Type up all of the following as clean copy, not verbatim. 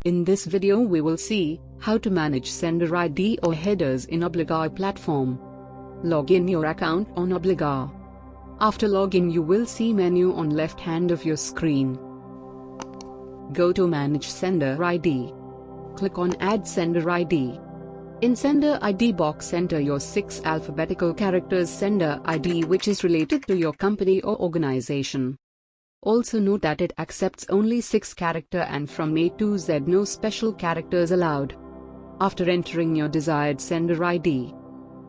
In this video we will see how to manage sender ID or headers in Obligor platform. Log in your account on Obligor. After login you will see menu on left hand of your screen. Go to Manage Sender ID. Click on Add Sender ID. In Sender ID box enter your 6 alphabetical characters sender ID which is related to your company or organization. Also note that it accepts only 6 character and from A to Z no special characters allowed. After entering your desired sender ID,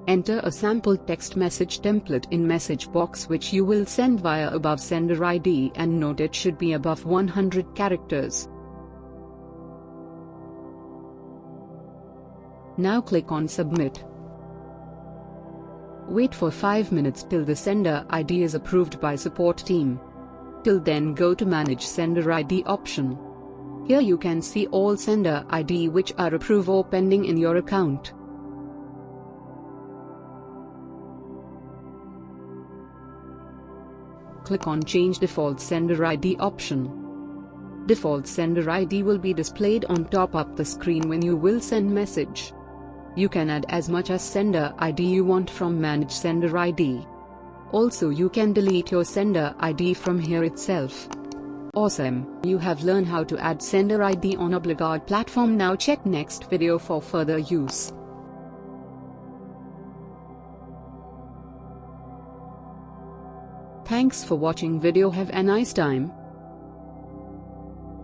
enter a sample text message template in message box which you will send via above sender ID and note it should be above 100 characters. Now click on Submit. Wait for 5 minutes till the sender ID is approved by support team. Till then go to Manage Sender ID option. Here you can see all sender ID which are approved or pending in your account. Click on Change Default Sender ID option. Default sender ID will be displayed on top of the screen when you will send message. You can add as much as sender ID you want from Manage Sender ID. Also you can delete your sender ID from here itself. Awesome! You have learned how to add sender ID on Obligor platform. Now check next video for further use. Thanks for watching video. Have a nice time.